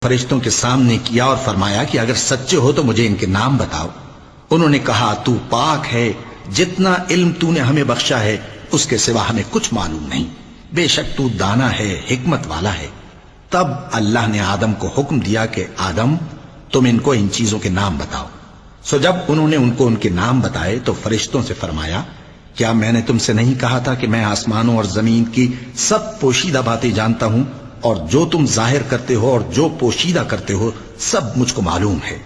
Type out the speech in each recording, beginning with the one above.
فرشتوں کے سامنے کیا اور فرمایا کہ اگر سچے ہو تو مجھے ان کے نام بتاؤ۔ انہوں نے کہا تو پاک ہے، جتنا علم تو نے ہمیں بخشا ہے اس کے سوا ہمیں کچھ معلوم نہیں، بے شک تو دانا ہے، حکمت والا ہے۔ تب اللہ نے آدم کو حکم دیا کہ آدم تم ان کو ان چیزوں کے نام بتاؤ۔ سو جب انہوں نے ان کو ان کے نام بتائے تو فرشتوں سے فرمایا کیا میں نے تم سے نہیں کہا تھا کہ میں آسمانوں اور زمین کی سب پوشیدہ باتیں جانتا ہوں، اور جو تم ظاہر کرتے ہو اور جو پوشیدہ کرتے ہو سب مجھ کو معلوم ہے۔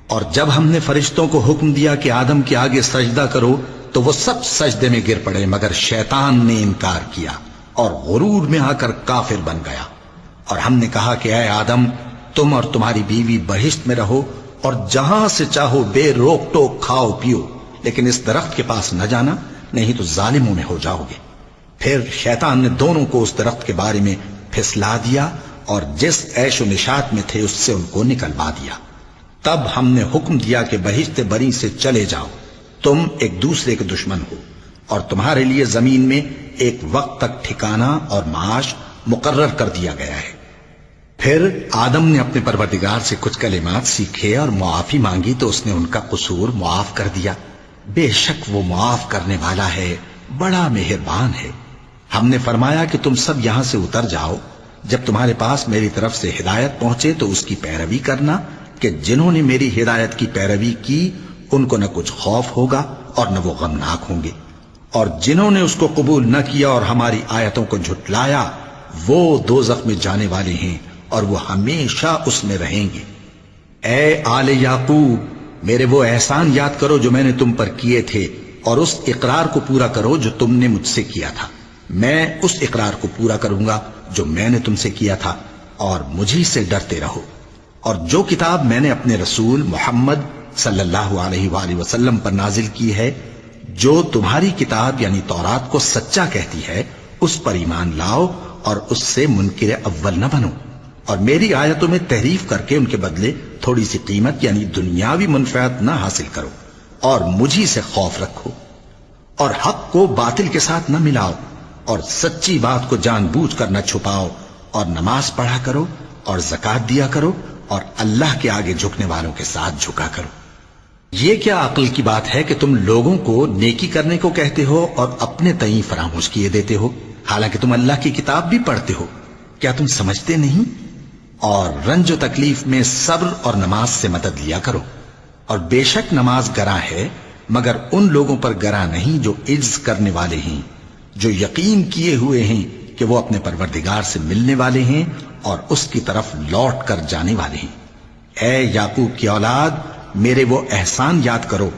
اور جب ہم نے فرشتوں کو حکم دیا کہ آدم کے آگے سجدہ کرو تو وہ سب سجدے میں گر پڑے مگر شیطان نے انکار کیا اور غرور میں آ کر کافر بن گیا۔ اور ہم نے کہا کہ اے آدم تم اور تمہاری بیوی بہشت میں رہو اور جہاں سے چاہو بے روک ٹوک کھاؤ پیو، لیکن اس درخت کے پاس نہ جانا، نہیں تو ظالموں میں ہو جاؤ گے۔ پھر شیطان نے دونوں کو اس درخت کے بارے میں پھسلا دیا اور جس عیش و نشاط میں تھے اس سے ان کو نکلوا دیا۔ تب ہم نے حکم دیا کہ بہشت بری سے چلے جاؤ، تم ایک دوسرے کے دشمن ہو، اور تمہارے لیے زمین میں ایک وقت تک ٹھکانہ اور معاش مقرر کر دیا گیا ہے۔ پھر آدم نے اپنے پروردگار سے کچھ کلمات سیکھے اور معافی مانگی تو اس نے ان کا قصور معاف کر دیا۔ بے شک وہ معاف کرنے والا ہے، بڑا مہربان ہے۔ ہم نے فرمایا کہ تم سب یہاں سے اتر جاؤ، جب تمہارے پاس میری طرف سے ہدایت پہنچے تو اس کی پیروی کرنا کہ جنہوں نے میری ہدایت کی پیروی کی ان کو نہ کچھ خوف ہوگا اور نہ وہ غمناک ہوں گے، اور جنہوں نے اس کو قبول نہ کیا اور ہماری آیتوں کو جھٹلایا وہ دوزخ میں جانے والے ہیں اور وہ ہمیشہ اس میں رہیں گے۔ اے آل یعقوب، میرے وہ احسان یاد کرو جو میں نے تم پر کیے تھے، اور اس اقرار کو پورا کرو جو تم نے مجھ سے کیا تھا۔ میں اس اقرار کو پورا کروں گا جو میں نے تم سے کیا تھا، اور مجھی سے ڈرتے رہو۔ اور جو کتاب میں نے اپنے رسول محمد صلی اللہ علیہ وآلہ وسلم پر نازل کی ہے، جو تمہاری کتاب یعنی تورات کو سچا کہتی ہے، اس پر ایمان لاؤ اور اس سے منکر اول نہ بنو، اور میری آیتوں میں تحریف کر کے ان کے بدلے تھوڑی سی قیمت یعنی دنیاوی منفعت نہ حاصل کرو، اور مجھی سے خوف رکھو، اور حق کو باطل کے ساتھ نہ ملاؤ، اور سچی بات کو جان بوجھ کر نہ چھپاؤ، اور نماز پڑھا کرو اور زکوٰۃ دیا کرو، اور اللہ کے آگے جھکنے والوں کے ساتھ جھکا کرو۔ یہ کیا عقل کی بات ہے کہ تم لوگوں کو نیکی کرنے کو کہتے ہو اور اپنے تئیں فراموش کیے دیتے ہو، حالانکہ تم اللہ کی کتاب بھی پڑھتے ہو؟ کیا تم سمجھتے نہیں؟ اور رنج و تکلیف میں صبر اور نماز سے مدد لیا کرو، اور بے شک نماز گراں ہے مگر ان لوگوں پر گراں نہیں جو عجز کرنے والے ہیں، جو یقین کیے ہوئے ہیں کہ وہ اپنے پروردگار سے ملنے والے ہیں اور اس کی طرف لوٹ کر جانے والے ہیں۔ اے یعقوب کی اولاد، میرے وہ احسان یاد کرو